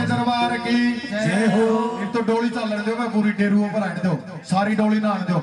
दरबार की जय हो। एक तो डोली चलन दो, मैं पूरी डेरू पर आने दो, सारी डोली ना आने दो।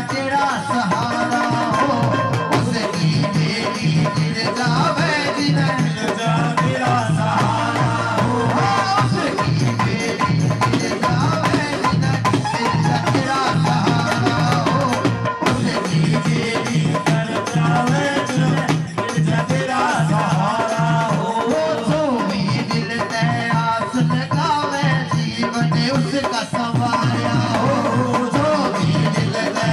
तेरा सहारा हो उसकी बेटी गिर जावे दिन मिल जा तेरा सहारा हो उसकी बेटी गिर जावे दिन मिल जा तेरा सहारा हो उसकी बेटी गिर जावे दिन मिल जा तेरा सहारा हो जो भी दिल ते आस लगावे जीवन उसका संवारा हो जो भी दिल ते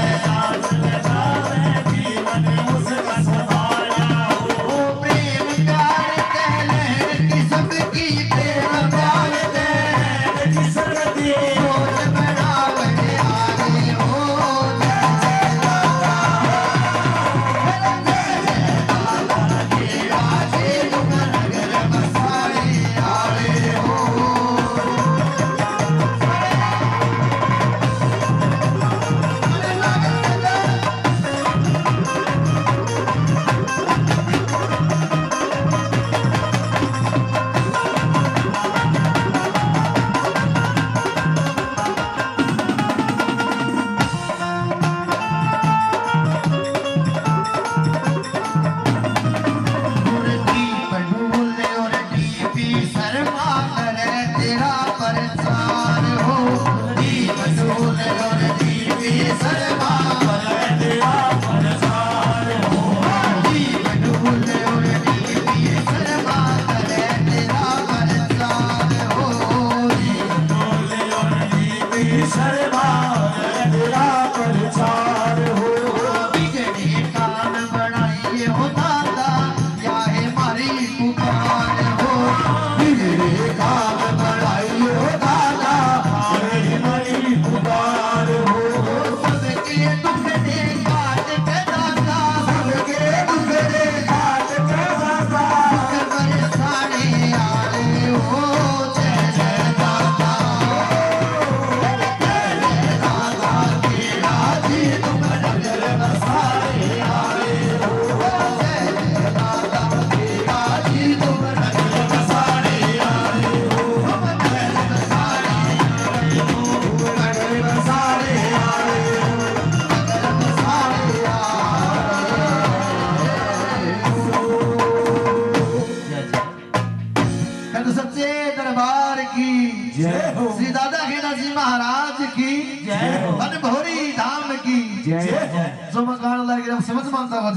श्री दादा खेड़ा जी महाराज की जय भोरी धाम की जय। जो मकान लगे समझ मानता हुआ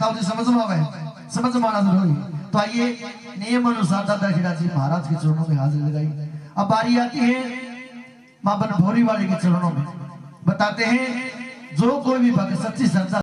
तब समझ में आवे समझ माना जरूरी। तो आइए नियम अनुसार दादा खेड़ा जी महाराज के चरणों में हाजिर लगाई। अब बारी आती है मां बन भोरी वाले के चरणों में। बताते हैं जो कोई भी भक्त सच्ची श्रद्धा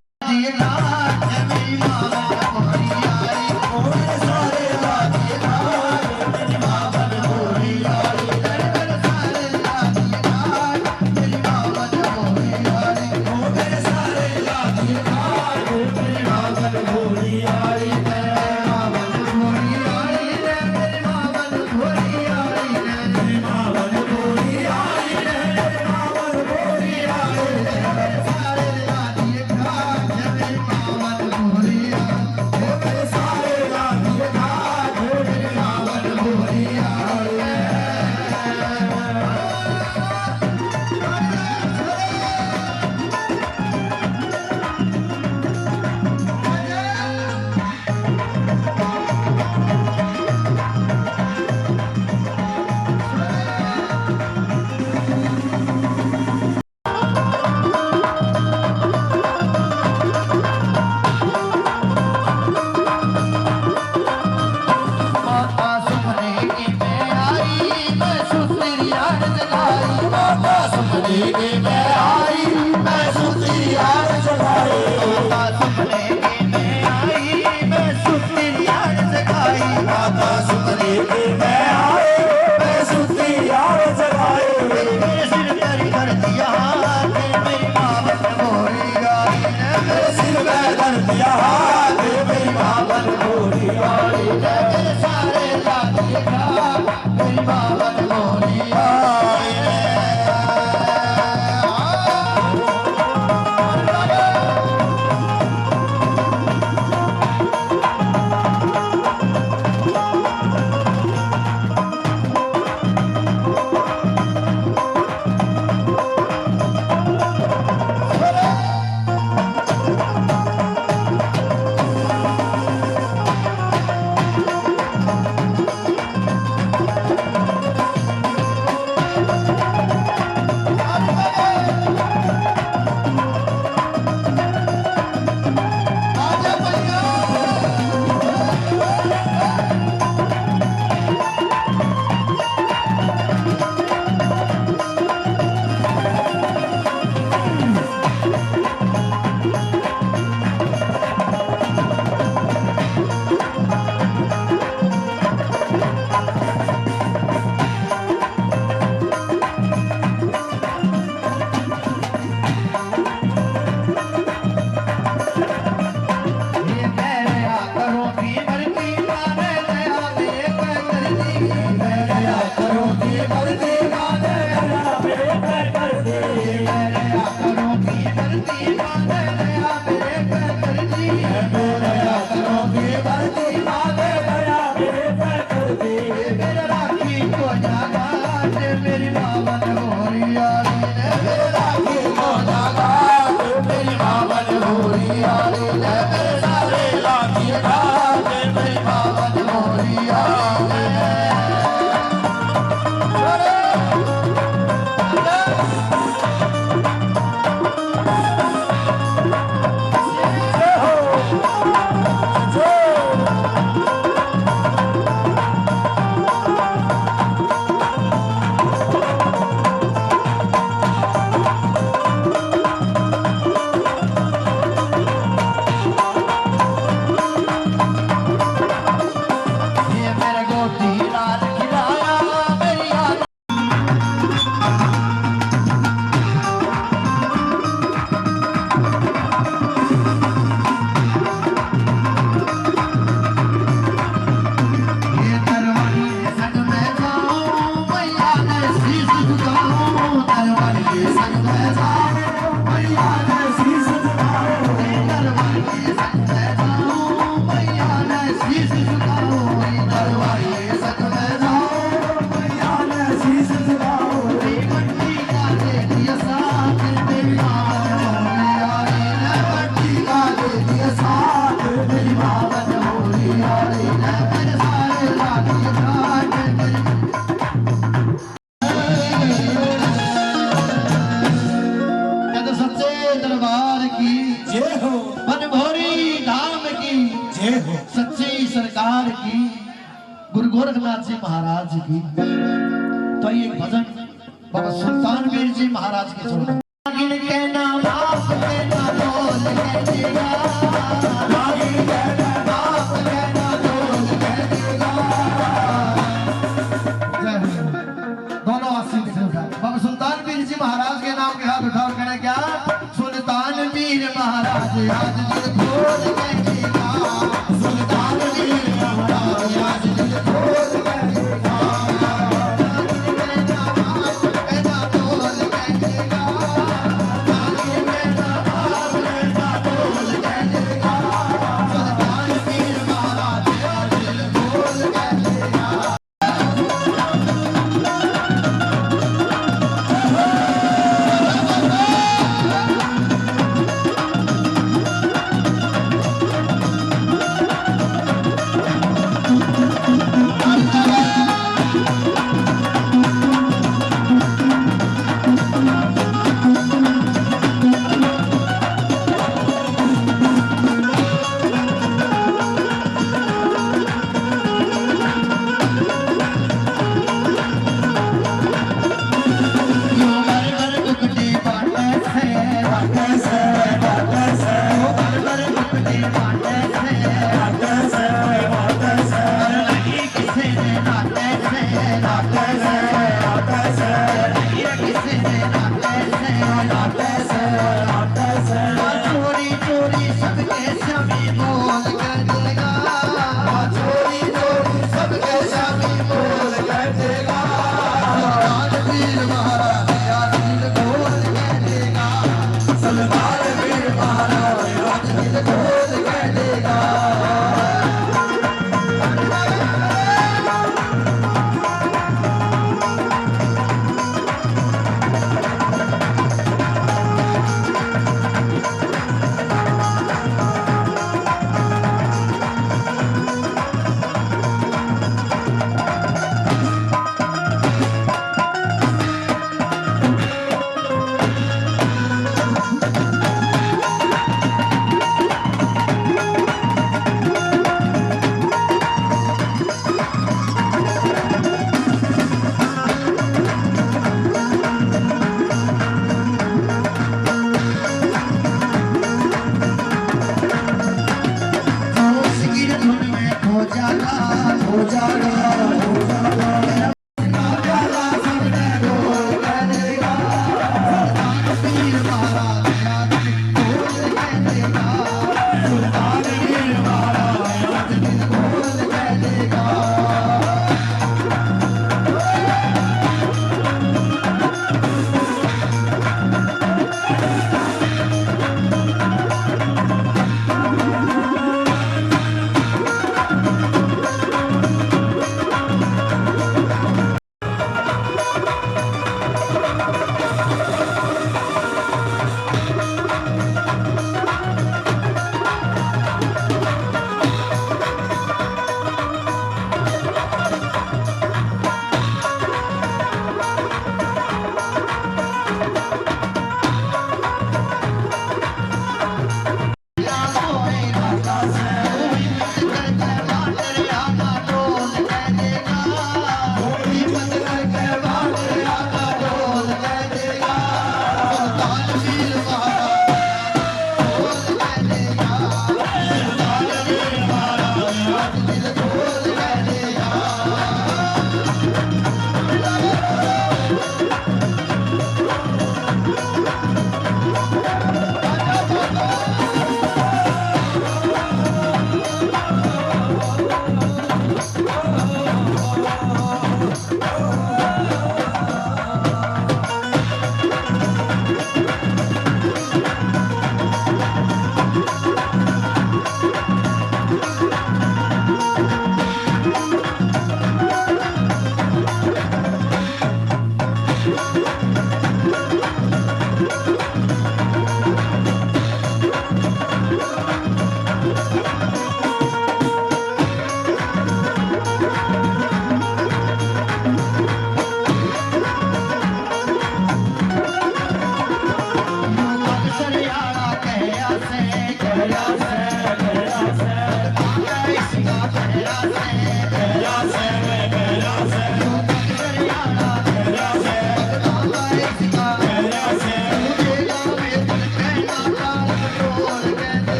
मैं आई मैं सुती यार जगाई माता सुपने में आई मैं सुती यार जगाई माता सुपने में आई मैं सुती यार जगाई मेरे सिर पर कर दिया हाथ मेरी माँ बन मोरी गाई मेरे सिर पर कर दिया हाथ मेरी माँ बन मोरी गाई मेरे सारे लाख मेरी माँ बन मोरी गाई सच्ची सरकार की गुरु गोरखनाथ जी महाराज की। तो ये भजन बाबा सुल्तान वीर जी महाराज के सुनो। दोनों आशीष बाबा सुल्तान वीर जी महाराज के नाम के हाथ उठा कर क्या सुल्तान वीर महाराज आज दिल खोल के जीवा सुल्तान वीर महाराज आज दिल खोल के जीवा चोरी चोरी सबके स्वामी बोल कर देगा चोरी चोरी सबके स्वामी बोल कर देगा सलमान वीर महाराज आज दिल खोल कर देगा सलमान वीर महाराज आज दिल खोल कर देगा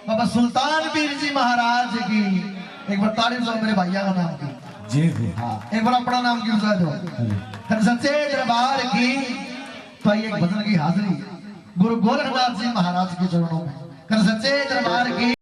बाबा सुल्तान वीर जी महाराज की एक बार तारीफ दो मेरे भैया का नाम की जी जी हाँ एक बार अपना नाम की बता दो सच्चे दरबार की तो एक भजन की हाजिरी गुरु गोरखनाथ जी महाराज के चरणों में कर सच्चे दरबार की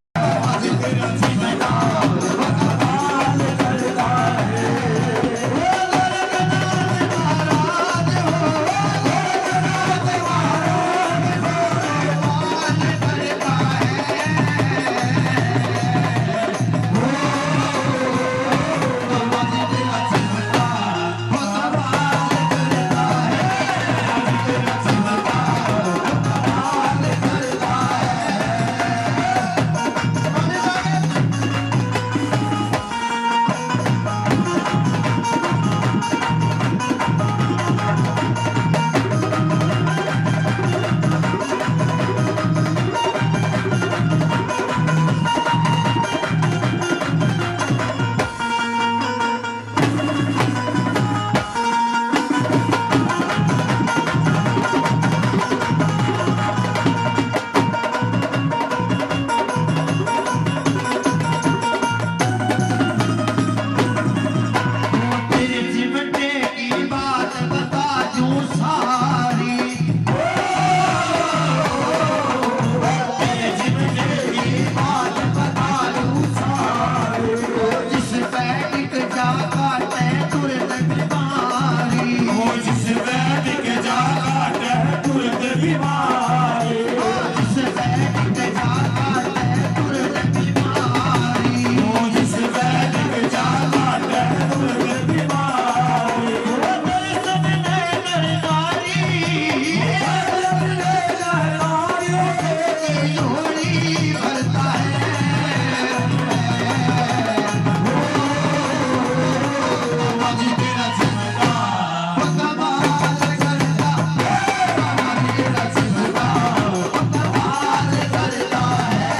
झोली भरता है बाबा जी तेरा सिमटा कमाल करता बाबा तेरा सिमटा कमाल करता है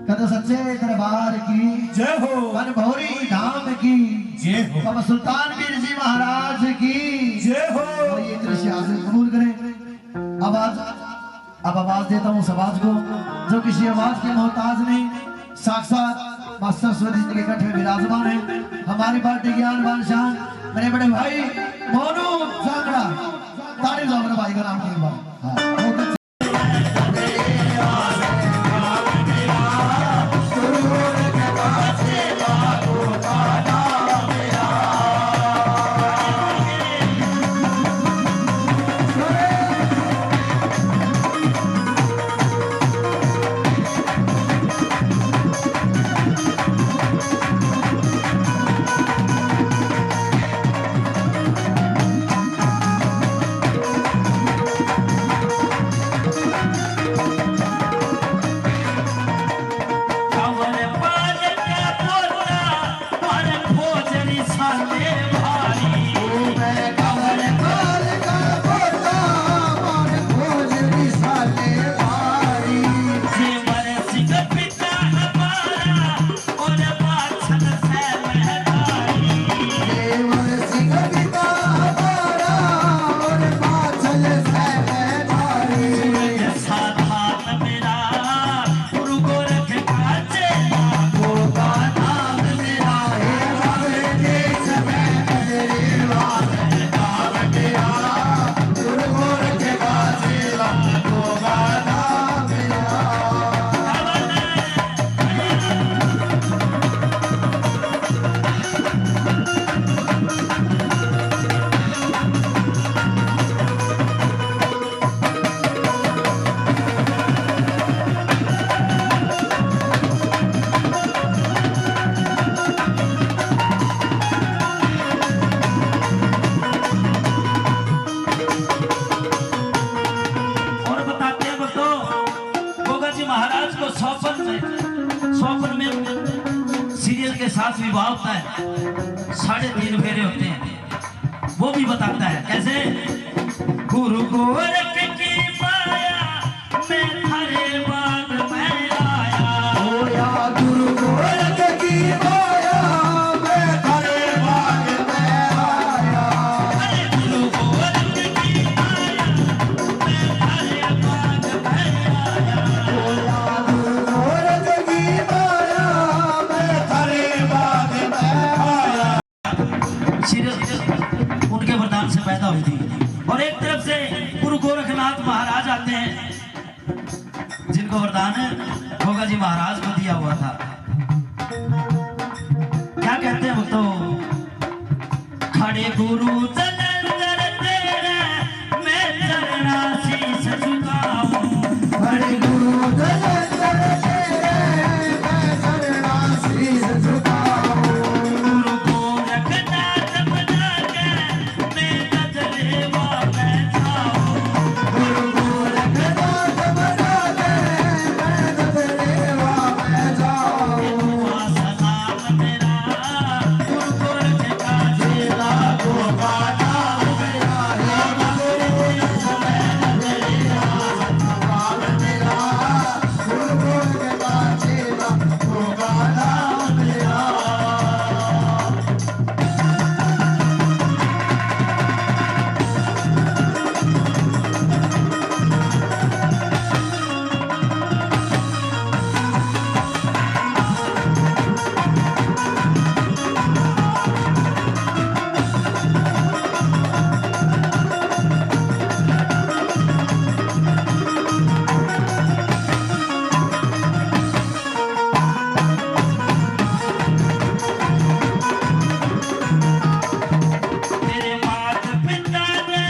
कद सच्चे दरबार की जय हो, बनभौरी धाम की जय हो, बाबा सुल्तान वीर जी महाराज की जय हो। और ये दृश्य हासिल कबूल करें। अब आवाज देता हूँ समाज को, जो किसी आवाज के मोहताज नहीं, साक्षात मां सरस्वती जी के कंठ में विराजमान है। हमारी पार्टी ज्ञान बादशाह मेरे बड़े भाई मोनू जांगड़ा, तारीफ जांगड़ा भाई का नाम एक बार। हाँ, बहुत अच्छा। स्वप्न में सीरियल के साथ विवाह होता है, 3.5 फेरे होते हैं, वो भी बताता है कैसे। गुरु गोरख की माया में थारे बाग में आया, ओ या गुरु गोरख की माया में थारे बाग में आया। अरे गुरु गोरख की माया में थारे बाग में आया, ओ या गुरु गोरख की माया में थारे बाग में आया। सीरियल उनके वरदान से पैदा हुई थी। और एक तरफ से गुरु गोरखनाथ महाराज आते हैं, जिनको वरदान भोगा जी महाराज को दिया हुआ था। क्या कहते हैं वो तो, खड़े गुरु जलंधर तेरे मैं चरना शीश झुकाऊं, खड़े गुरु जलंधर तेरे मैं चरणा शीश झुकाऊं। गुरु गोरखनाथ बना के मैं गजरेवा में जाऊं, गुरु गोरखनाथ बना के मैं गजरेवा में जाऊं। दुआ सलाम मेरा गुरु गोरख का चेला को गाना मेरा है गुरु मेरा, गुरु गोरख का चेला को गाना मेरा। तेरे मात पिता ने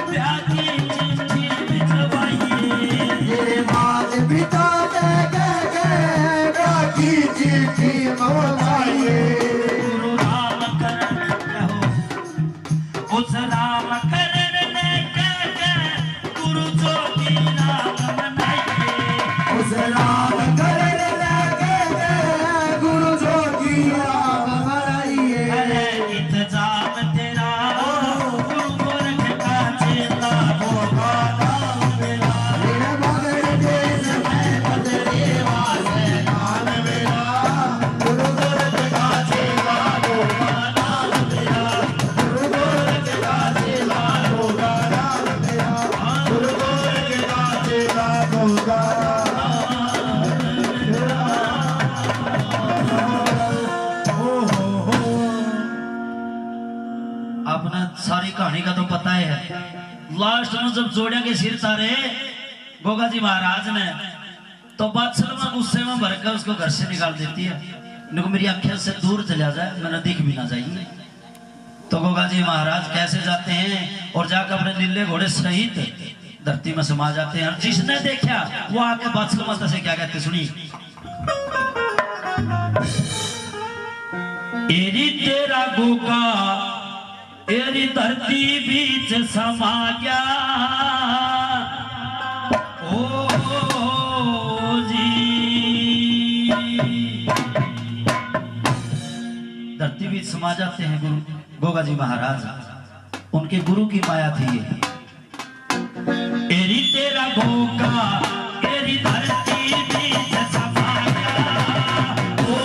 प्यार की चिट्ठी भिजवाई, तेरे मात पिता ने राखी चिट्ठी मंगवाई। गुरु राम करण कहो, उस राम करण ने गुरु ज्योति राम मनाइए, उस राम करण लगे गुरु ज्योति राम मनाइए। अरे इंतजाम तेरा गुरु गोरख का चेला वो गाना मेरा मेरे मगध देश में बदलेवा बताए है। लास्ट में जब जोड़िया के सिर तारे गोगा जी महाराज ने, तो बादशाह गुस्से में भरकर उसको घर से निकाल देती है। इनको मेरी आंखें से दूर चला जाए, मैंने दिख भी ना जाइए। तो गोगा जी महाराज कैसे जाते हैं और जाकर अपने नीले घोड़े सहित धरती में समा जाते हैं। और जिसने देखा वो आके बादशाह माता से क्या कहते सुनिए। एरी तेरा गोगा एरी धरती बीच समा गया ओ जी। धरती बीच समा जाते हैं गुरु गोगा जी महाराज। उनके गुरु की माया थी ये। एरी तेरा गोगा एरी धरती बीच समा गया ओ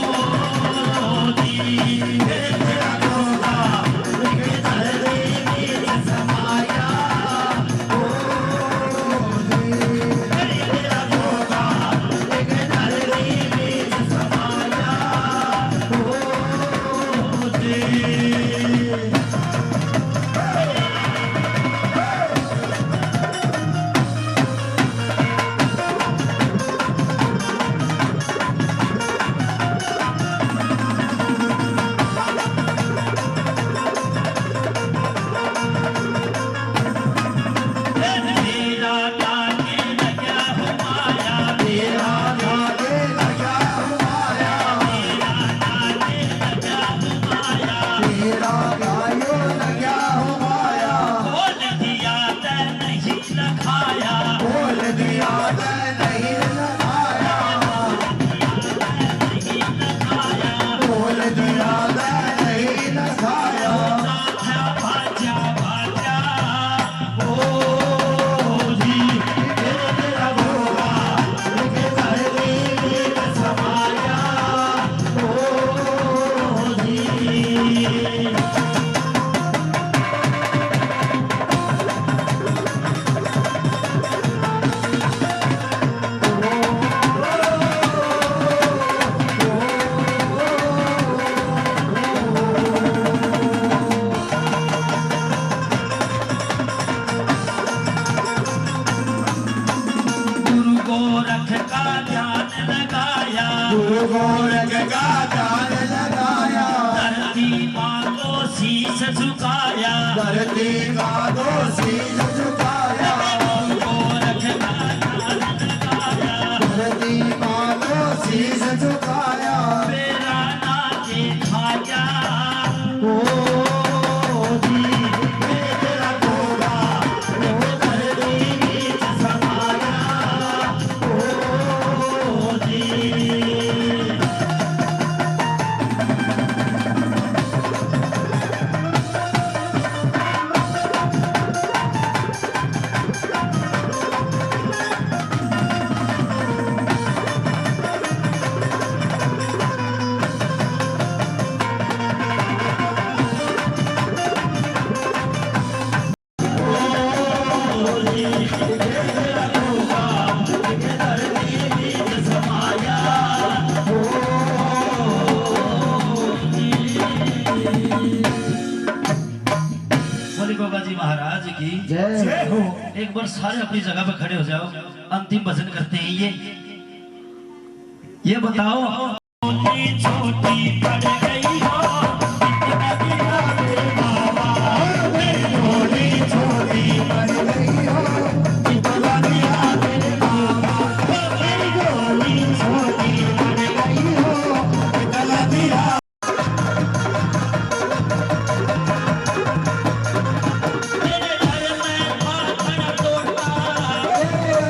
जी। एरी तेरा गोगा एरी धरती बीच समा गया ओ जी। एरी तेरा गोगा एरी धरती बीच समा गया ओ जी। गोरख का ध्यान लगाया, धरती माँ को शीश झुकाया, धरती का दो शीश झुकाया, गोरख का ध्यान लगाया, धरती माँ को शीश झुकाया, मेरा नाचे खाया ओ जी मेरा गोगा वो धरती बीच समाया, ओ जी। बोले गोगा जी महाराज की जय हो। एक बार सारे अपनी जगह पे खड़े हो जाओ, अंतिम भजन करते हैं। ये बताओ, छोटी छोटी पड़ गई हो इतना गिरा मेरे बाबा, छोटी छोटी बन गई हो इतना गिरा मेरे बाबा, छोटी छोटी बन गई हो इतना गिरा। मेरे घर में पाथर टूटा, मेरे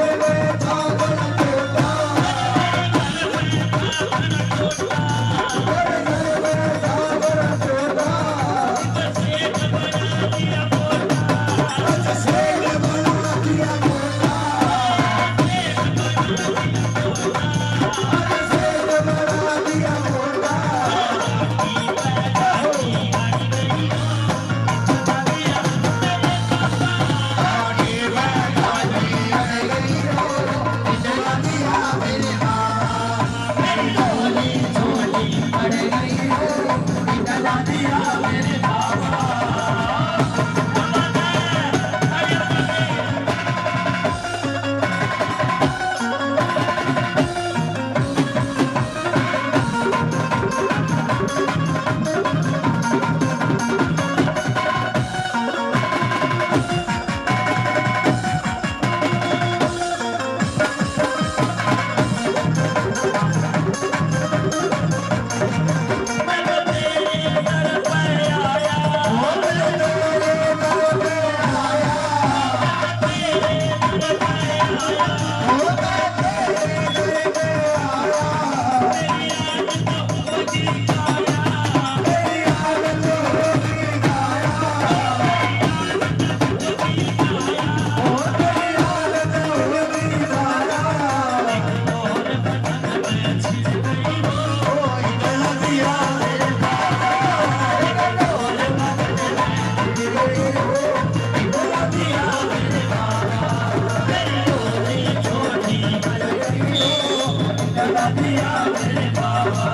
इतना दिया मेरे बाबा।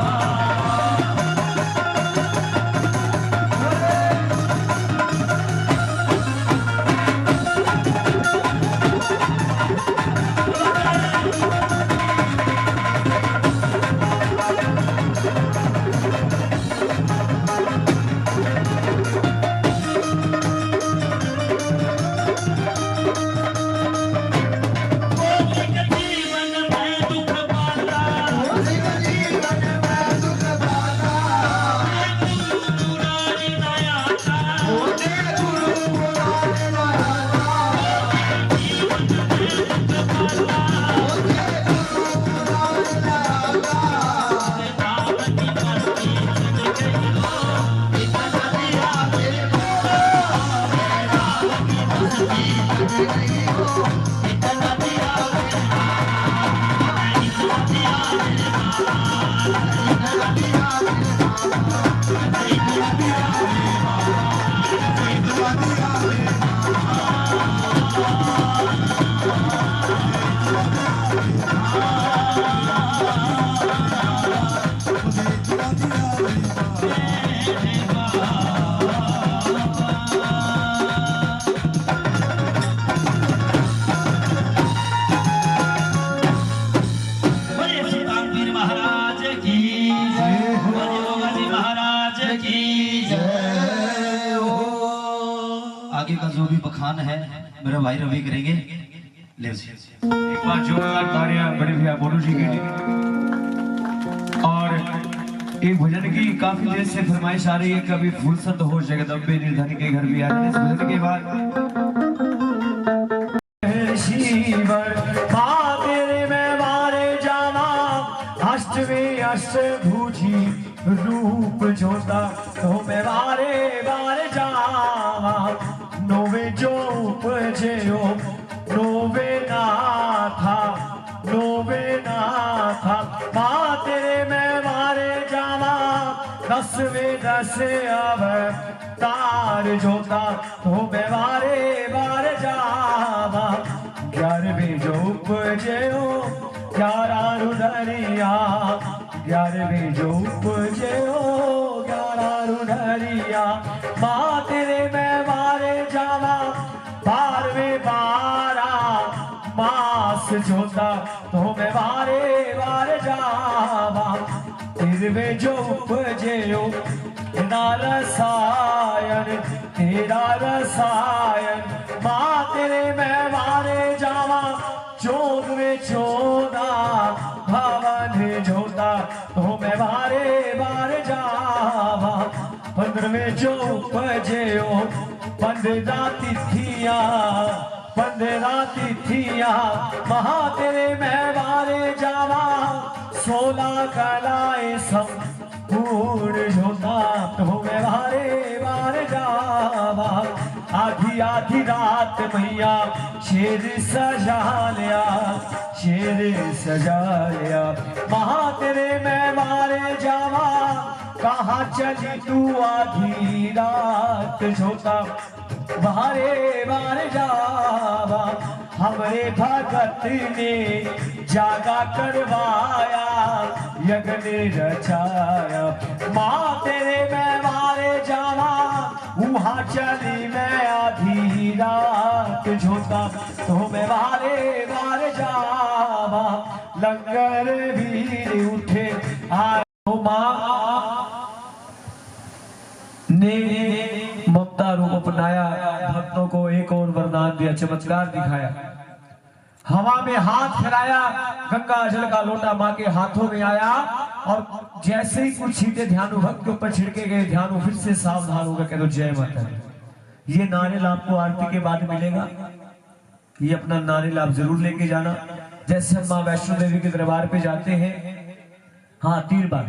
आगे का जो भी बखान है मेरा भाई रवि करेंगे। ले एक बार जोरदार तालियां बड़े भैया बोलू जी के लिए। और एक भजन की काफी देर से फरमाइश आ रही है, कभी फुर्सत हो जगदम्बे निर्धन के घर भी आ रहे हैं। इस भजन के बाद शिवर मां तेरे में मारे जाना, अष्टमी अष्टभुजी रूप जोता तो मैं बारे बारे जावा, नोवे जो उपजयो नोवे ना था मां तेरे में मारे जावा, 10 अब तार जोता तो मैं बारे बारे जावा, 11वें जो उपजयो 11 रुदरिया, 11वें जो उपजयो 11 रुदरिया, मां तेरे में मारे जावा, 12वें 12 मास जोता तो मैं बारे बारे जावा, 13वें जो उपजयो तेरा रसायन, मां तेरे में मारे जावा, 14वें 14 भवन जोता तो मैं बारे बारे जावा, 15वें जो उपजयो 15 तिथियां महा तेरे में बारे जावा, 16 कलाएं संपूर्ण जोता तो मैं बारे बारे जावा, आधी आधी रात मैया शेर सजा लिया, महा तेरे में मारे जावा, कहाँ चली तू आधी रात जोता बारे बारे जावा, हमरे भगत ने जागा करवाया यज्ञ रचाया, मां तेरे में मारे जावा, वहां चली मैं आधी रात जोता तो मैं बारे बारे जावा, लंगर वीर उठे आओ मां ने ममता रूप अपनाया, भक्तों को एक और वरदान दिया, चमत्कार दिखाया, हवा में हाथ फैलाया, गंगा जल का लोटा मां के हाथों में आया, और जैसे ही कुछ छींटे ध्यानु भक्त के ऊपर छिड़के गए, ध्यानु फिर से सावधान होकर कह दो जय माता दी। ये नारियल आपको आरती के बाद मिलेगा, ये अपना नारियल आप जरूर लेके जाना। जैसे हम माँ वैष्णो देवी के दरबार पे जाते हैं, हाँ 3 बार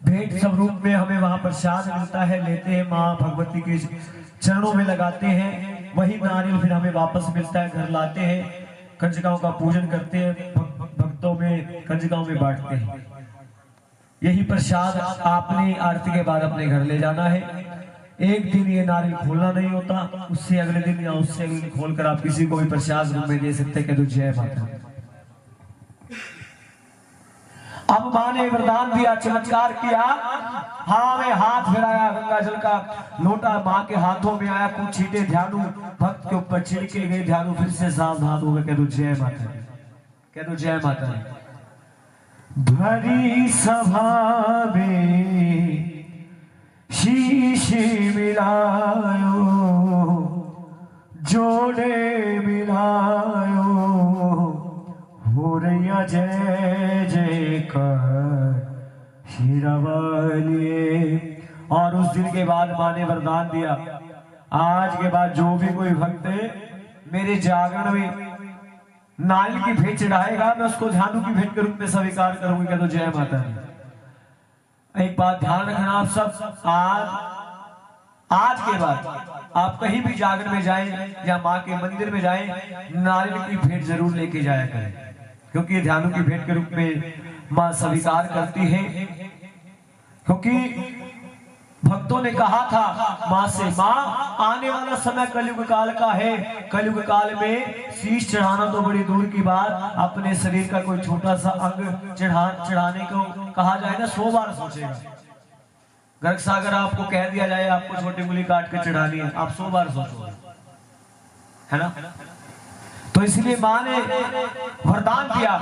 भेंट स्वरूप में हमें वहां प्रसाद मिलता है, लेते हैं, माँ भगवती के चरणों में लगाते हैं, वही नारियल फिर हमें वापस मिलता है, घर लाते हैं, कंजकाओं का पूजन करते हैं, भक्तों में कंजकाओं में बांटते हैं। यही प्रसाद आपने आरती के बाद अपने घर ले जाना है। एक दिन ये नारियल खोलना नहीं होता, उससे अगले दिन या उससे अगले दिन खोलकर आप किसी को भी प्रसाद रूप में दे सकते हैं। कह दो जय माता। अब माँ ने वरदान दिया, चमत्कार किया, हवा में हाथ फिराया, गंगा जल का लोटा माँ के हाथों में आया, कुछ छींटे ध्यानु भक्त के ऊपर छिड़के गए, ध्यानु फिर से सावधान हो गए। कह दो जय माता दी, कह दो जय माता दी। भरी सभा में शीश मिलायो, जोड़े मिलायो, हो रैया जय जय कर हीरावाली। और उस दिन के बाद माँ ने वरदान दिया, आज के बाद जो भी कोई भक्त मेरे जागरण में नारियल की भेंट चढ़ाएगा, मैं उसको ध्यानु की भेंट के रूप में स्वीकार करूंगी। कह दो जय माता दी। एक बात ध्यान रखना आप सब, आज के बाद आप कहीं भी जागरण में जाएं या माँ के मंदिर में जाएं, नारियल की भेंट जरूर लेके जाया करें, क्योंकि ये ध्यानु की भेंट के रूप में माँ स्वीकार करती है। क्योंकि भक्तों ने कहा था माँ से, माँ आने वाला समय कलयुग काल का है, कलयुग काल में शीश चढ़ाना तो बड़ी दूर की बात, अपने शरीर का कोई छोटा सा अंग चढ़ाने को कहा जाए ना 100 बार सोचेगा। गर्ग सागर आपको कह दिया जाए आपको छोटी मूली काट के चढ़ानी है, आप 100 बार सोचोगे, है ना। तो इसलिए माँ ने वरदान दिया,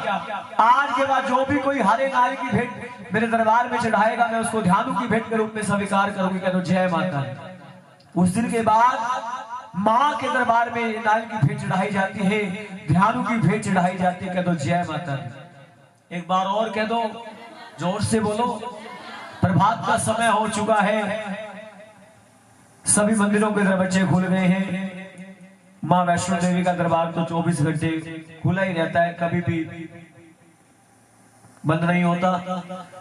आज के बाद जो भी कोई हरे नारियल की भेंट मेरे दरबार में चढ़ाएगा, मैं उसको ध्यानु की भेंट के रूप में स्वीकार करूंगी। कह दो जय माता। उस दिन के बाद माँ के दरबार में नारियल की भेंट चढ़ाई जाती है, ध्यानु की भेंट चढ़ाई जाती है। कह दो जय माता। एक बार और कह दो, जोर से बोलो। प्रभात का समय हो चुका है, सभी मंदिरों के दरवाजे खुल गए हैं। माँ वैष्णो देवी का दरबार तो 24 घंटे खुला ही रहता है, कभी भी बंद नहीं होता।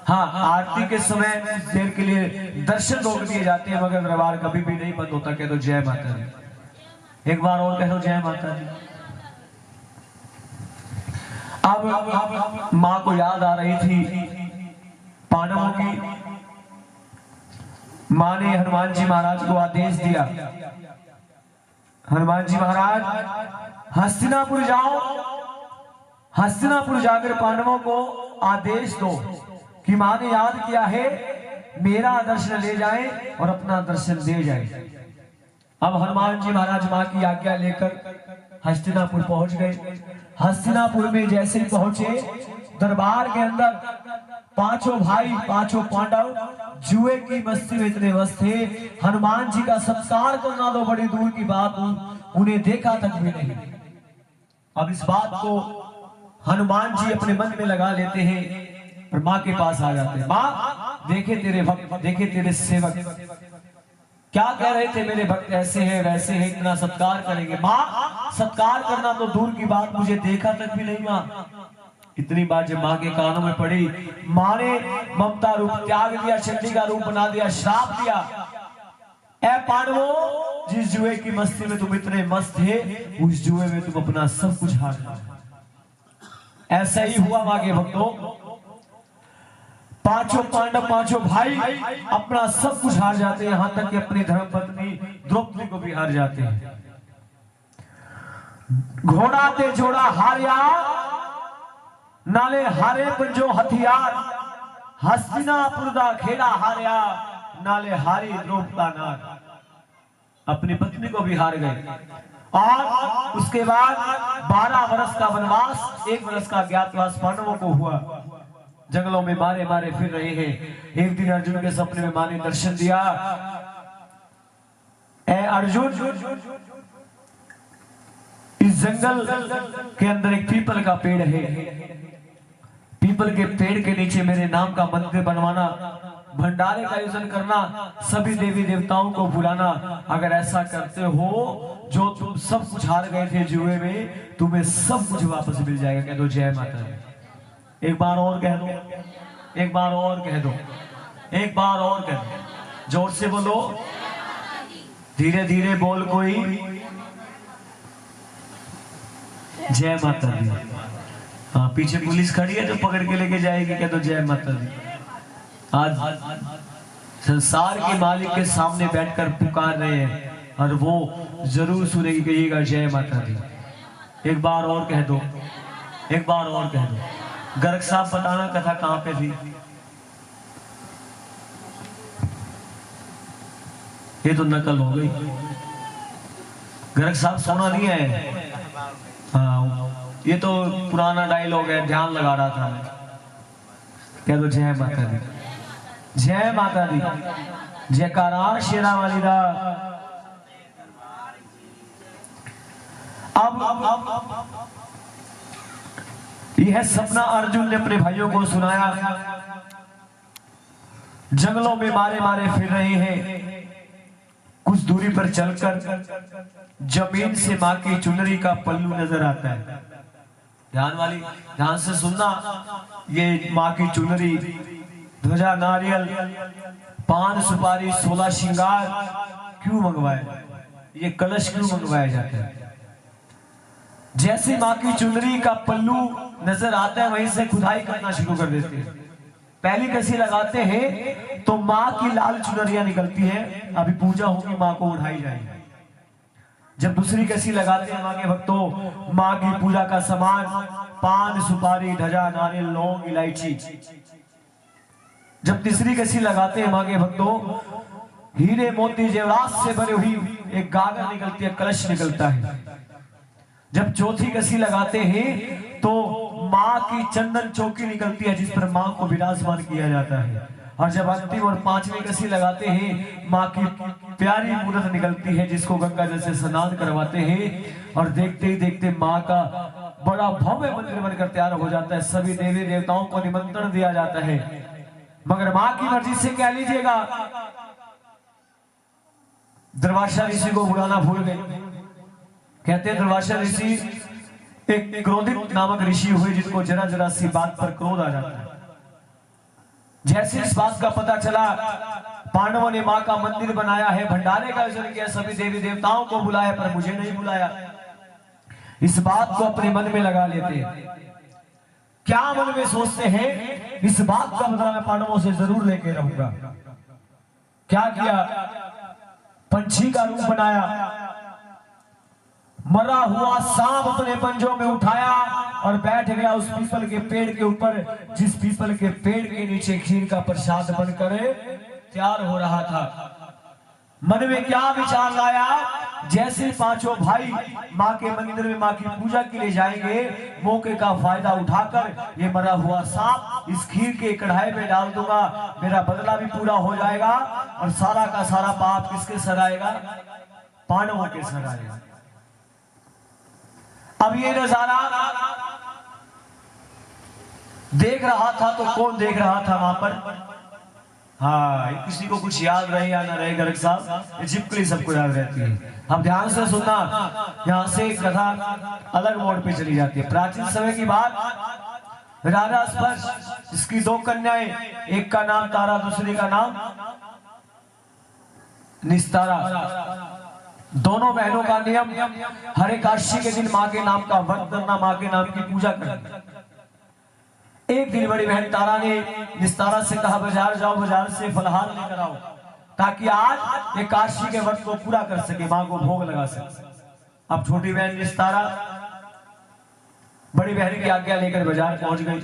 हाँ, आरती के समय देर के लिए दर्शन रोक दिए जाते हैं, मगर दरबार कभी भी नहीं बंद होता। कह दो जय माता दी। एक बार और कह दो जय माता दी। अब माँ को याद आ रही थी पांडवों की। माँ ने हनुमान जी महाराज को आदेश दिया, हनुमान जी महाराज हस्तिनापुर जाओ, हस्तिनापुर जाकर पांडवों को आदेश दो कि माँ ने याद किया है, मेरा दर्शन ले जाए और अपना दर्शन दे जाए। अब हनुमान जी महाराज माँ की आज्ञा लेकर हस्तिनापुर पहुंच गए। हस्तिनापुर में जैसे ही पहुंचे, दरबार के अंदर पांचों भाई, पांचों पांडव जुए की मस्ती में इतने मस्त थे, हनुमान जी का सत्कार करना तो बड़ी दूर की बात, उन्हें देखा तक भी नहीं। अब इस बात को हनुमान जी अपने मन में लगा लेते हैं और माँ के पास आ जाते हैं। माँ, देखे तेरे भक्त, देखे तेरे सेवक क्या कह रहे थे, मेरे भक्त ऐसे हैं वैसे हैं, इतना सत्कार करेंगे। माँ, सत्कार करना तो दूर की बात, मुझे देखा तक भी नहीं। माँ, इतनी बात जब माँ के कानों में पड़ी, माँ ने ममता रूप त्याग दिया, चंडी का रूप बना दिया, श्राप दिया, ऐ पांडवों, जिस जुए की मस्ती में तुम इतने मस्त थे, उस जुए में तुम अपना सब कुछ हार गए। ऐसा ही हुआ माँ के भक्तों। पांचों पांडव, पांचों भाई अपना सब कुछ हार जाते हैं, यहां तक कि अपनी धर्मपत्नी द्रौपदी को भी हार जाते हैं। घोड़ा ते जोड़ा हारिया, नाले हारे पर जो हथियार, हस्तिनापुर दा खेड़ा हारिया, नाले हारी द्रौपदा नार। अपनी पत्नी को भी हार गए। और उसके बाद 12 वर्ष का वनवास, 1 वर्ष का अज्ञातवास पांडवों को हुआ। जंगलों में मारे मारे फिर रहे हैं। एक दिन अर्जुन के सपने में माँ ने दर्शन दिया, ऐ अर्जुन, इस जंगल के अंदर एक पीपल का पेड़ है, पीपल के पेड़ के नीचे मेरे नाम का मंदिर बनवाना, भंडारे का आयोजन करना, सभी देवी देवताओं को बुलाना। अगर ऐसा करते हो, जो तुम सब कुछ हार गए थे जुए में, तुम्हें सब कुछ वापस मिल जाएगा। कह दो जय माता दी। एक बार और कह दो, एक बार और कह दो, एक बार और कह दो, जोर से बोलो, धीरे धीरे बोल कोई, जय माता दी। हाँ, पीछे पुलिस खड़ी है जो पकड़ के लेके जाएगी। कह दो जय माता दी। आज संसार के मालिक के सामने बैठकर पुकार रहे हैं और वो जरूर सुनेगी, कहिएगा जय माता दी। एक बार और कह दो, एक बार और कह दो, गर्ग साहब बताना कथा कहां पे थी? ये तो नकल हो गई। गर्ग साहब सोना नहीं है। हाँ, ये तो पुराना डायलॉग है, ध्यान लगा रहा था। क्या तो जय माता दी, जय माता दी, जयकारा शेरा वाली दा। अब यह सपना अर्जुन ने अपने भाइयों को सुनाया। जंगलों में मारे मारे फिर रहे हैं, कुछ दूरी पर चलकर जमीन से मां की चुनरी का पल्लू नजर आता है। ध्यान से सुनना, ये मां की चुनरी, ध्वजा, नारियल, पान, सुपारी, 16 श्रृंगार क्यों मंगवाए? ये कलश क्यों मंगवाया जाता है? जैसे मां की चुनरी का पल्लू नजर आता है, वहीं से खुदाई करना शुरू कर देते हैं। पहली कसी लगाते हैं तो मां की लाल चुनरियां निकलती है, अभी पूजा होगी, मां को उठाई जाएगी। जब दूसरी कसी लगाते हैं मां के भक्तों, मां की पूजा का सामान, पान, सुपारी, ध्वजा, नारियल, लौंग, इलायची। जब तीसरी कसी लगाते हैं मां के भक्तों, हीरे मोती जेवरात से भरी हुई एक गागर निकलती है, कलश निकलता है। जब चौथी कसी लगाते हैं तो मां की चंदन चौकी निकलती है, जिस पर मां को विराजमान किया जाता है। और जब अंतिम और पांचवी कसी लगाते हैं, मां की प्यारी मूर्त निकलती है, जिसको गंगा जल से स्नान करवाते हैं। और देखते ही देखते मां का बड़ा भव्य मंदिर बनकर तैयार हो जाता है। सभी देवी देवताओं को निमंत्रण दिया जाता है, मगर मां की मर्जी से क्या लीजिएगा, दुर्वासा ऋषि को बुलाना भूल गए। कहते हैं दुर्वासा ऋषि एक क्रोधित नामक ऋषि हुए, जिनको जरा जरा सी बात पर क्रोध आ जाता है। जैसे इस बात का पता चला, पांडवों ने मां का मंदिर बनाया है, भंडारे का आयोजन किया, सभी देवी देवताओं को बुलाया, पर मुझे नहीं बुलाया। इस बात को अपने मन में लगा लेते हैं। क्या मन में सोचते हैं, इस बात का बदला मैं पांडवों से जरूर लेके रहूंगा। क्या किया, पंछी का रूप बनाया, मरा हुआ सांप अपने पंजों में उठाया और बैठ गया उस पीपल के पेड़ के ऊपर, जिस पीपल के पेड़ के नीचे खीर का प्रसाद बनकर तैयार हो रहा था। मन में क्या विचार लाया, जैसे पांचों भाई मां के मंदिर में मां की पूजा के लिए जाएंगे, मौके का फायदा उठाकर ये मरा हुआ सांप इस खीर के कढ़ाई में डाल दूंगा, मेरा बदला भी पूरा हो जाएगा और सारा का सारा पाप किसके सर आएगा, पांडवों के सर आएगा। अब ये नजारा देख रहा था तो कौन देख रहा था वहां पर? हाँ, किसी को कुछ याद रहे या ना रहे गर्ग साहब, ये चिपकली सबको याद रहती है। अब ध्यान से सुनना, यहाँ से कथा अलग मोड़ पे चली जाती है। प्राचीन समय की बात, राजा स्पर्श, इसकी 2 कन्याएं, एक का नाम तारा, दूसरी का नाम निस्तारा। दोनों बहनों का नियम, हर एकादशी के दिन मां के नाम का व्रत करना, मां के नाम की पूजा करना। एक दिन बड़ी बहन तारा ने निस्तारा से कहा, बाजार जाओ, बाजार से फलहार लेकर आओ, ताकि आज एकादशी के व्रत को पूरा कर सके, मां को भोग लगा सके। अब छोटी बहन निस्तारा बड़ी बहन की आज्ञा लेकर बाजार पहुंच गई।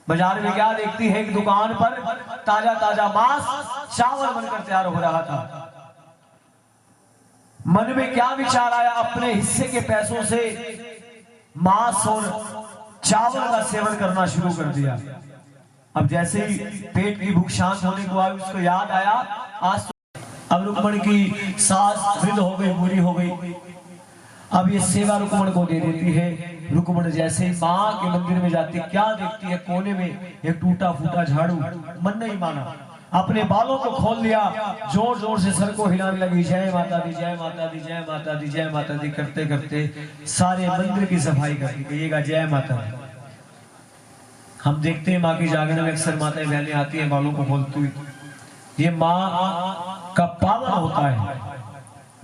बाजार में क्या देखती है, एक दुकान पर ताजा ताजा मांस चावल बनकर तैयार हो रहा था। मन में क्या विचार आया, अपने हिस्से के पैसों से मांस और चावल का सेवन करना शुरू कर दिया। अब जैसे ही पेट की भूख शांत होने को आई, उसको याद आया आज तो अब रुक्मण की सास वृद्ध हो गई, बुरी हो गई। अब ये सेवा रुक्मण को दे देती है। रुक्मण जैसे ही मां के मंदिर में जाती, क्या देखती है, कोने में एक टूटा फूटा झाड़ू। मन नहीं माना, अपने बालों को खोल लिया, जोर जोर से सर को हिलाने लगी, जय माता दी, जय माता दी, जय माता दी, जय माता दी करते करते सारे मंदिर की सफाई करती। कहिएगा जय माता दी। हम देखते हैं माँ की जागरण में अक्सर माताएं बहनें आती हैं बालों को खोलती हुई। ये माँ का पावन होता है।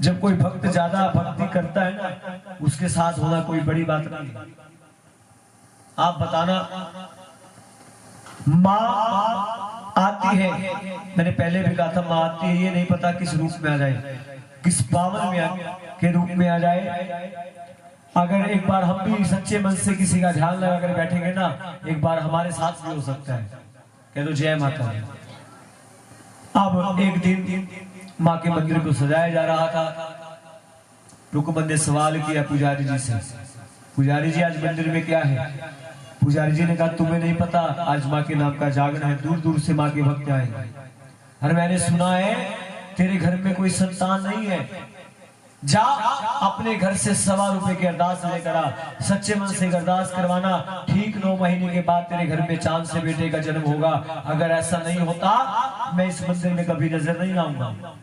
जब कोई भक्त ज्यादा भक्ति करता है ना, उसके साथ होना कोई बड़ी बात नहीं। आप बताना, माँ आती है, मैंने पहले भी कहा था माँ आती है, ये नहीं पता किस रूप में आ जाए, किस पावन में के रूप में आ जाए। अगर एक बार हम भी सच्चे मन से किसी का ध्यान लगा कर बैठेंगे ना, एक बार हमारे साथ भी हो सकता है। कह दो जय माता दी। अब एक दिन माँ के मंदिर को सजाया जा रहा था। रुकमन ने सवाल किया पुजारी जी से, पुजारी जी आज मंदिर में क्या है? पुजारी जी ने कहा तुम्हें नहीं पता, आज माँ के नाम का जागरण है, दूर दूर से माँ के भक्त आए। अरे मैंने सुना है तेरे घर में कोई संतान नहीं है, जा अपने घर से 1.25 रुपए की अरदास लेकर आ, सच्चे मन से अरदास करवाना, ठीक 9 महीने के बाद तेरे घर में चांद से बेटे का जन्म होगा। अगर ऐसा नहीं होता मैं इस मंदिर में कभी नजर नहीं आऊंगा।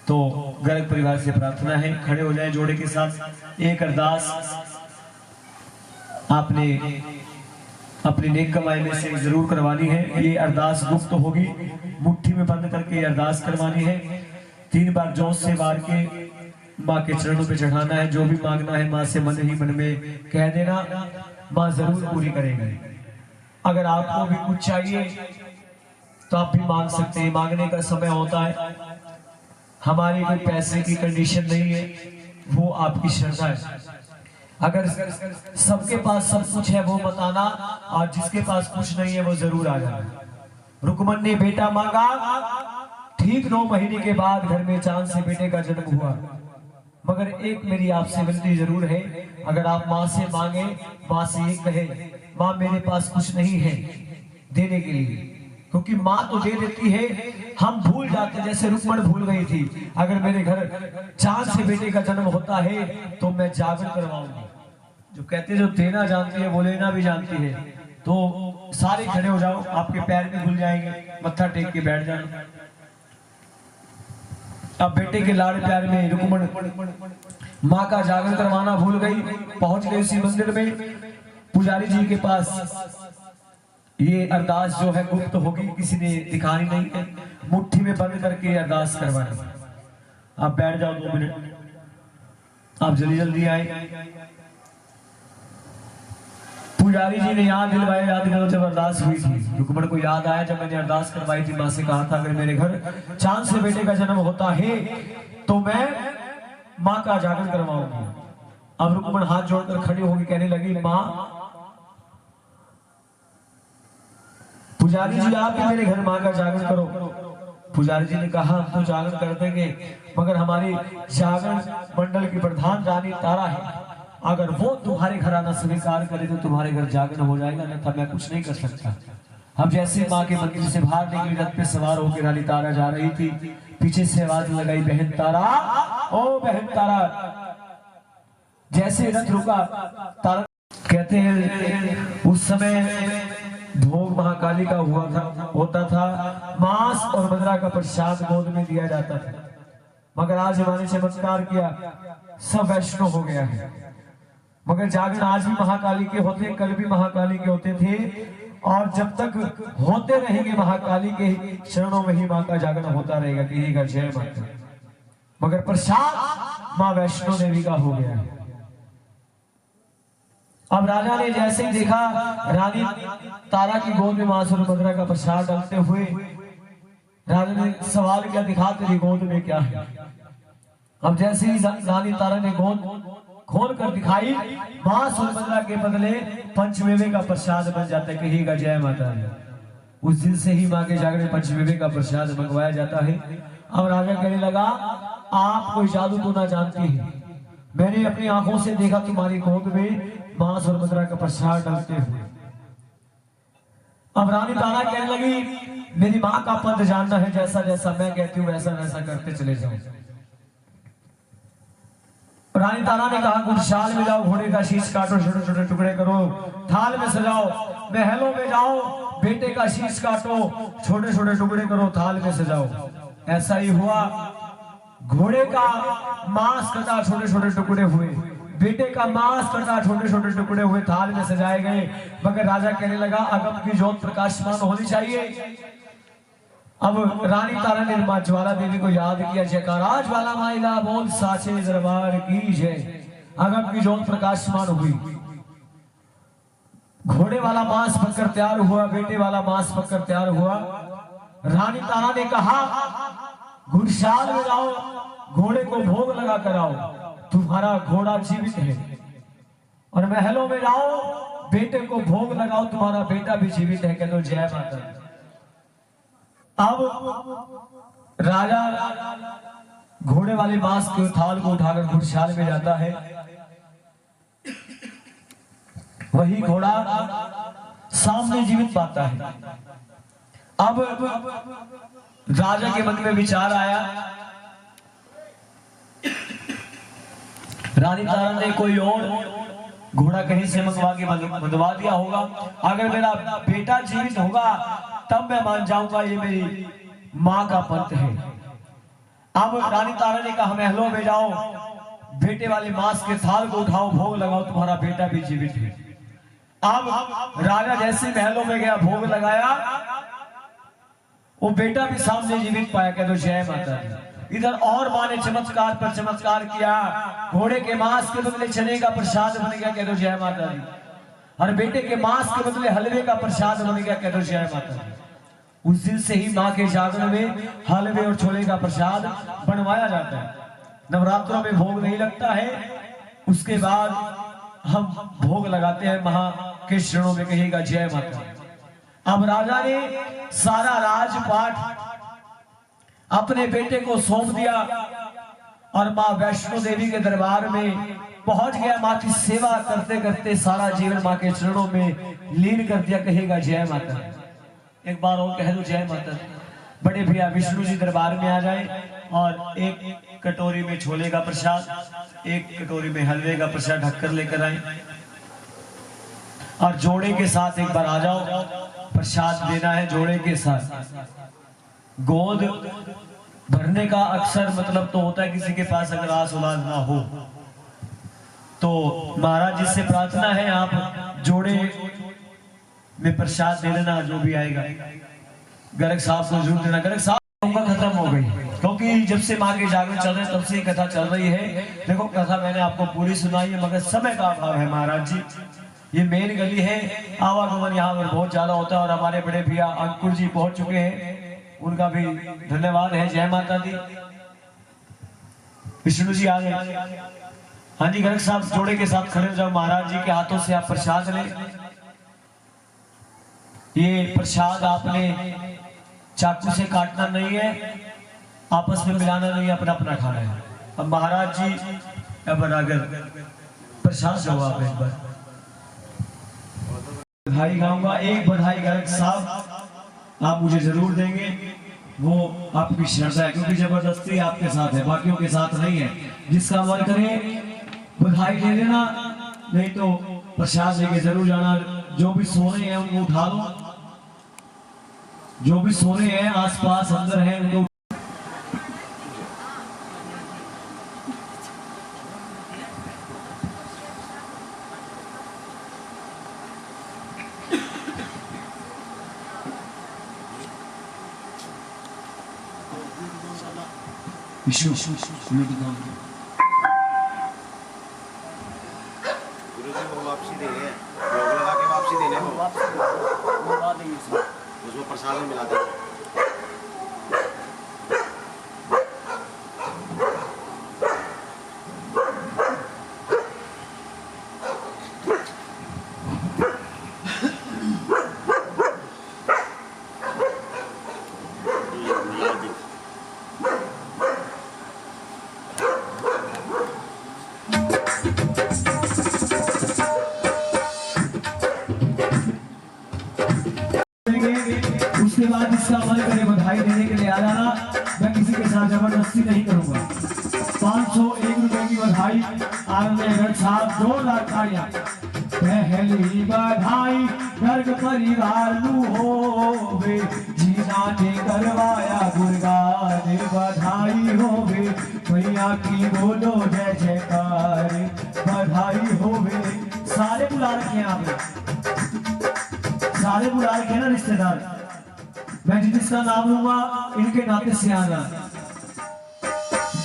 तो गर्ग परिवार से प्रार्थना है, खड़े हो जाए जोड़े के साथ। एक अरदास आपने अपनी नेक कमाई में से जरूर करवानी है। ये अरदास गुप्त होगी, मुट्ठी में बंद करके अरदास करवानी है। 3 बार जोश से मार के माँ के चरणों पे चढ़ाना है। जो भी मांगना है माँ से मन ही मन में कह देना, माँ जरूर पूरी करेगी। अगर आपको भी कुछ चाहिए तो आप भी मांग सकते हैं, मांगने का समय होता है। हमारी कोई पैसे की कंडीशन नहीं है, वो आपकी श्रद्धा है। अगर सबके पास सब कुछ है वो मत आना, और जिसके पास कुछ नहीं है वो जरूर आ जाना। रुकमन ने बेटा मांगा, ठीक 9 महीने के बाद घर में चांद से बेटे का जन्म हुआ। मगर एक मेरी आपसे विनती जरूर है, अगर आप माँ से मांगे, माँ से ये कहे माँ मेरे पास कुछ नहीं है देने के लिए, क्योंकि माँ तो दे देती है, हम भूल जाते, जैसे रुकमन भूल गई थी। अगर मेरे घर चांद से बेटे का जन्म होता है तो मैं जागरण करवाऊंगी। जो कहते जो देना जानती है वो लेना भी जानती है। तो सारे खड़े हो जाओ, आपके पैर भी खुल जाएंगे, मत्था टेक के बैठ जाना। अब बेटे के लाड़ प्यार में रुकमन माँ का जागरण करवाना भूल गई। पहुंच गई उसी मंदिर में, पुजारी जी के पास ये अरदास जो है गुप्त होगी, किसी ने दिखानी नहीं है, मुट्ठी में बंद करके अरदास करवानी। आप बैठ जाओ 2 मिनट, आप जल्दी जल्दी आए। पुजारी जी ने याद दिलवाया, याद करो जब अरदास हुई थी। रुकमन को याद आया जब मैंने अरदास करवाई थी, माँ से कहा था अगर मेरे घर चांद से बेटे का जन्म होता है तो मैं माँ का जागरण करवाऊंगी। अब रुकमन हाथ जोड़कर खड़ी होगी, कहने लगी माँ पुजारी जी आप भी मेरे घर माँ का जागरण करो। पुजारी जी ने कहा हम तो जागरण कर देंगे, मगर हमारी जागरण मंडल की प्रधान रानी तारा है, अगर वो तुम्हारे घर आना स्वीकार करे तो तुम्हारे घर जागरण हो जाएगा, अन्यथा मैं कुछ नहीं कर सकता। हम जैसे माँ के मंदिर से बाहर निकली, रथ पे सवार होकर रानी तारा जा रही थी, पीछे से आवाज लगाई बहन तारा, ओ बहन तारा। जैसे रथ रुका, तारा कहते हैं उस समय भोग महाकाली का होता था, मांस और मदिरा का प्रसाद गोद में दिया जाता था। मगर आज हमारे चमत्कार किया, सब वैष्णव हो गया है। मगर जागरण आज भी महाकाली के होते, कल भी महाकाली के होते थे, और जब तक होते रहेंगे महाकाली के चरणों में ही माँ का जागरण होता रहेगा। कि का जय माता। मगर प्रसाद माँ वैष्णो देवी का हो गया है। अब राजा ने जैसे ही देखा रानी तारा की गोद में मांस और मदिरा का प्रसाद डालते हुए, राजा ने सवाल किया दिखा तेरी गोद में क्या है। अब जैसे ही रानी तारा ने गोद खोल कर दिखाई, मांस और मदिरा के बदले पंचमेवे का प्रसाद बन जाता है। कहिएगा जय माता दी। उस दिन से ही माँ के जागरण पंचमेवे का प्रसाद मंगवाया जाता है। अब राजा कहने लगा आप कोई जादू तो ना जानती है, मैंने अपनी आंखों से देखा तुम्हारी गोद में मांस और मदिरा का प्रसाद डालते हुए। अब रानी तारा कहने लगी मेरी माँ का पद जानना है, जैसा जैसा मैं कहती हूँ वैसा वैसा करते चले जाओ। रानी तारा ने कहा गुड़शाल में जाओ, घोड़े का शीश काटो, छोटे छोटे टुकड़े करो, थाल में सजाओ। महलों में जाओ, बेटे का शीश काटो, छोटे छोटे टुकड़े करो, थाल में सजाओ। ऐसा ही हुआ, घोड़े का मांस कटा, छोटे छोटे टुकड़े हुए, बेटे का मांस कटा, छोटे छोटे टुकड़े हुए, थाल में सजाए गए। मगर राजा कहने लगा अगम की ज्योत प्रकाशमान होनी चाहिए। अब रानी तारा ने मां ज्वाला देवी को याद किया, जयकारा ज्वाला माइला बोल साचे दरबार की जय। अगम की ज्योत प्रकाशमान हुई, घोड़े वाला मांस पककर तैयार हुआ, बेटे वाला मांस पककर तैयार हुआ। रानी तारा ने कहा गुड़शाल में जाओ, घोड़े को भोग लगा कर आओ। तुम्हारा घोड़ा जीवित है, और महलों में जाओ, बेटे को भोग लगाओ, तुम्हारा बेटा भी जीवित है। कह दो जय माता दी। अब राजा घोड़े वाले बांस के थाल को उठाकर घुड़शाल में जाता है। वही घोड़ा सामने जीवित पाता है। अब राजा के मन में विचार आया, रानी तारा ने कोई और घोड़ा कहीं से मंगवा के बंधवा दिया होगा। अगर मेरा बेटा जीवित होगा तब मैं मान जाऊंगा ये मेरी मां का पंथ है। अब रानी तारा ने कहा महलों में जाओ, बेटे वाले मांस के थाल को उठाओ, भोग लगाओ, तुम्हारा बेटा भी जीवित है। अब राजा जैसे महलों में गया, भोग लगाया, वो बेटा भी सामने जीवित पाया। कह दो जय माता दी। इधर और मां ने चमत्कार पर चमत्कार किया, घोड़े के मांस के बदले चने का प्रसाद बन गया। कह दो जय माता दी। और बेटे के मांस के बदले हलवे का प्रसाद बन गया। कह दो जय माता दी। उस दिन से ही मां के जागरण में हलवे और छोले का प्रसाद बनवाया जाता है। नवरात्रों में भोग नहीं लगता है, उसके बाद हम भोग लगाते हैं महा के चरणों में। कहिएगा जय माता। अब राजा ने सारा राजपाट अपने बेटे को सौंप दिया और मां वैष्णो देवी के दरबार में पहुंच गया। मां की सेवा करते करते सारा जीवन मां के चरणों में लीन कर दिया। कहेगा जय माता। एक बार और कह दो जय माता। बड़े भैया विष्णु जी दरबार में आ जाए और एक कटोरी में छोले का प्रसाद, एक कटोरी में हलवे का प्रसाद ढककर लेकर आए और जोड़े के साथ एक बार आ जाओ। प्रसाद देना है जोड़े के साथ। गोद भरने का अक्सर मतलब तो होता है किसी के पास अगर आस औलाद ना हो तो महाराज जी से प्रार्थना है आप जोड़े में प्रसाद दे देना, जो भी आएगा। गर्ग साहब को जरूर देना। गर्ग साहब का खत्म हो गई, क्योंकि जब से मां के जागरण चल रहे हैं तब से ये कथा चल रही है। देखो कथा मैंने आपको पूरी सुनाई है, मगर समय का अभाव है महाराज जी। ये मेन गली है, आवागमन यहाँ पर बहुत ज्यादा होता है। और हमारे बड़े भैया अंकुर जी पहुंच चुके हैं, उनका भी धन्यवाद है। जय माता दी। विष्णु जी आ गए। हाँ जी गर्ग साहब जोड़े के साथ खड़े हो जाओ। महाराज जी के हाथों से आप प्रसाद लें। ये प्रसाद आपने चाकू से काटना नहीं है, आपस में मिलाना नहीं है, अपना अपना खाना है। अब महाराज जी अब अगर प्रसाद जो आप एक बार बधाई गाऊंगा, एक बधाई गर्ग साहब आप मुझे जरूर देंगे, वो आपकी श्रद्धा है, क्योंकि जबरदस्ती आपके साथ है, बाकियों के साथ नहीं है। जिसका मन करे बधाई दे देना, नहीं तो प्रसाद लेके जरूर जाना। जो भी सो रहे हैं उनको उठा लो, जो भी सो रहे हैं आसपास अंदर हैं उनको वापसी दे रहे हैं, भोग लगा के वापसी देने को उसमें प्रसाद में मिला देंगे। उसके बाद इसका मन करे बधाई देने के लिए आ जाना, मैं किसी के साथ जबरदस्ती नहीं करूंगा। 501 रुपए की बधाई आनंद साहब, 2 लाख तालियां। पहली बधाई गर्ग परिवार नू होवे, जीना ने करवाया गुरगान, बधाई होवे भैया की बोलो जय जयकार, बधाई होवे। सारे बुला रखे हैं आपने, सारे बुला रखे हैं ना रिश्तेदार। मैं जिसका नाम लूंगा इनके नाते से आना।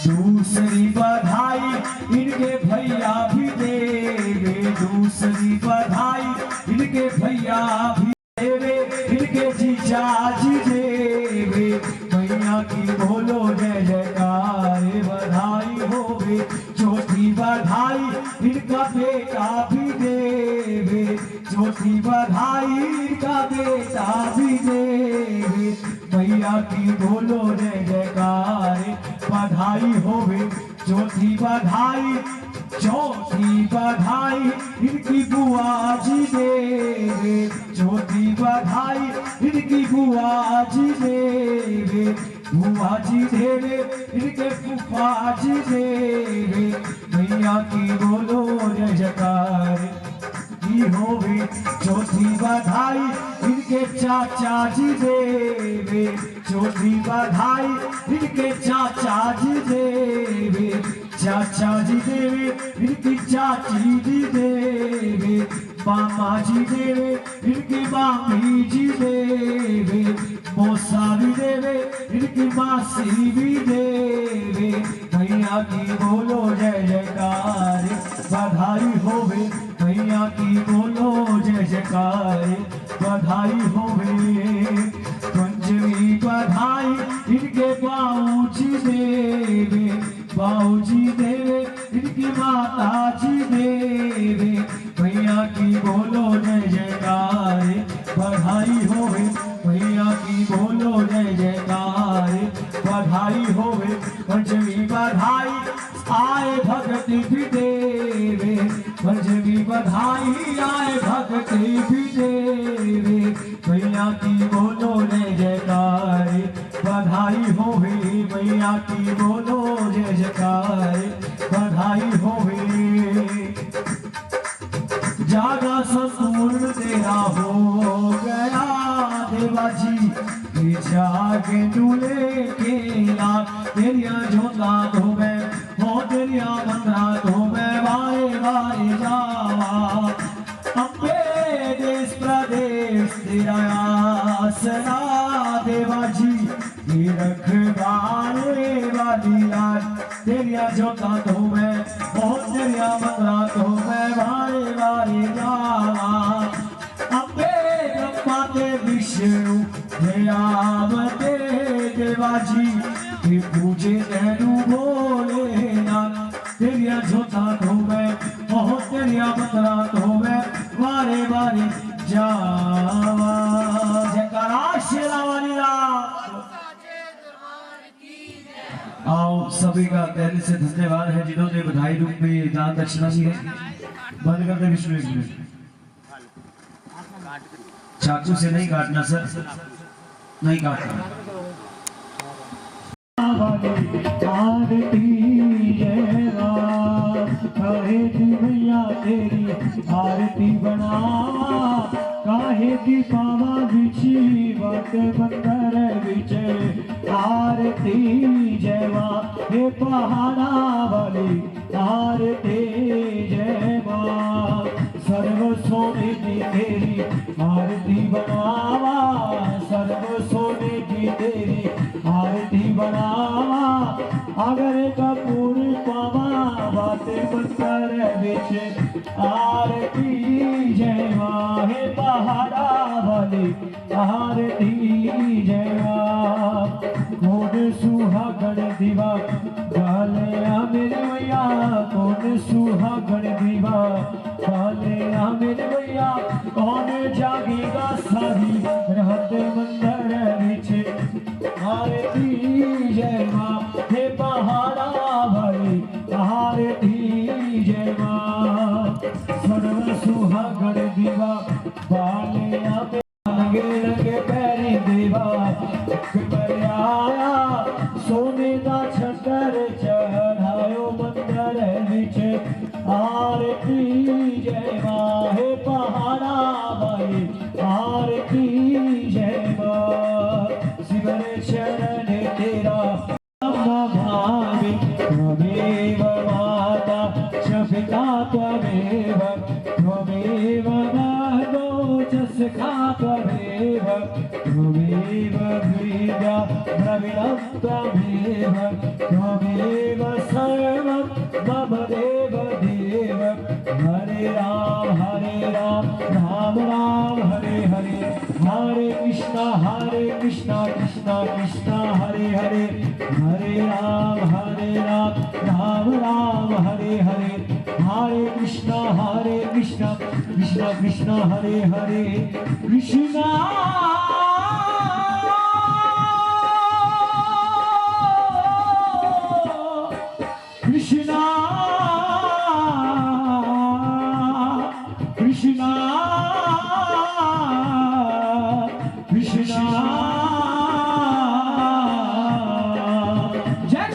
दूसरी बधाई इनके भैया भी देवे, दूसरी बधाई इनके भैया भी देवे, इनके जीजा जी देवे, भैया की बोलो जय जयकार, बधाई होवे। चौथी बधाई देवे मैया की बोलो जय जयकार बधाई होवे चौथी बधाई इनकी बुआ जी देवे चौथी बधाई इनकी बुआ जी देवे इनके फूफा जी देवे मैया की बोलो जय जयकार की होवे चौथी बधाई इनके चाचा जी देवे चौथी बधाई इनके चाचा जी देवे चाचा जी देवे इनकी चाची जी देवे मामा जी देवे इनकी मामी जी देवे मौसा भी देवे इनकी मासी भी देवे मैया की बोलो जय जयकार बधाई होवे मैया की बोलो जय जयकार बधाई होवे पंचमी बधाई इनके बाऊजी देवे इनकी माता जी देवे मैया की बोलो जय जयकार बधाई होवे मैया की बोलो जय जयकार बधाई होवे पंचमी बधाई आए भगति भी देवे पंचमी बधाई आए भगति भी देवे मैया की बोलो जय जयकार बधाई होवे मैया की बोलो जय जयकार बधाई होवे जागा संपूर्ण तेरा हो गया देवा जी जागे दूल्हे के लाल तेरिया जोता तो मैं हो तेरिया बंदा तो मैं वारे वारे जावा अम्बे देश प्रदेश तेरा आसरा देवा जी रखवाले वाली लाल तेरिया जोता तो मैं हो तेरिया बंदा तो मैं वारे वारे जावा अम्बे ब्रह्मा ते विष्णु दयावते देवाजी के पूजे तेरू बोले ना तेरिया जोता तो मैं बहुत तेरिया बतरा तो मैं वारे वारे जावा जयकारा शेरा वाली आओ सभी का पहले से धन्यवाद है जिन्होंने बधाई रूप में दान दक्षिणा दी है बंद कर दे विष्णु एक मिनट चाकू से नहीं काटना सर नहीं काटना आरती जय काहे दी मैया तेरी आरती बना काहे दी पावा बिछी वट बंदर बिचे आरती जय माँ हे पहाड़ा वाली आरती जय माँ सर्व सोने की तेरी आरती बनावा सर्व सोने की तेरी आरती बनावा अगर कपूर पावा बातें बंकर बिच आरती जय माँ हे पहाड़ा वाली आरती जय माँ कौन सुहागण दीवा गालिया मेरे मैया कौन सुहागण दीवा गालिया मेरे मैया कौन जागेगा सारी रहत मंदिर बिच आरती जय माँ हे पहाड़ा भाई आरती जय माँ सर्व सुहागण दीवा बालिया लगे लगे पैरी देवा आया सोने का छतर चढ़ायो मंदिर बिच आरती जय माँ हे पहाड़ा भाई आरती जय माँ शिवर शरण तेरा भावे त्वमेव माता शफिका त्वमेव त्वमेव सखा त्वमेव त्वमेव विद्या द्रविणं त्वमेव त्वमेव सर्वं मम देव देव हरे राम राम राम हरे हरे हरे कृष्णा कृष्णा कृष्णा हरे हरे हरे राम राम राम हरे हरे हरे कृष्णा कृष्णा कृष्णा हरे हरे कृष्णा कृष्णा जय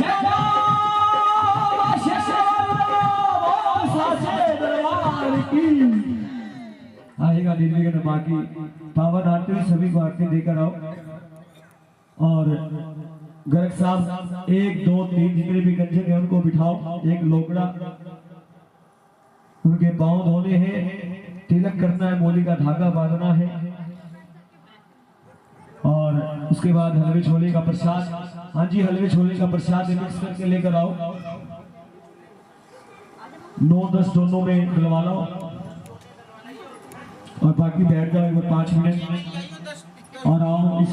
दरबार की। आएगा निर्विघ्न माँ की पावन आरती हुई, सभी को आरती देकर आओ। और गर्ग साहब 1 2 3 जितने भी कंजक हैं उनको बिठाओ। एक लोकड़ा उनके पांव धोने हैं, तिलक करना है, मोली का धागा बांधना है। और उसके बाद हलवे छोले का प्रसाद, हाँ जी हलवे छोले का प्रसाद मिक्स करके लेकर आओ। 9-10 दोनों में मिलवा लो और बाकी बैठ जाओ 5 मिनट और आओ।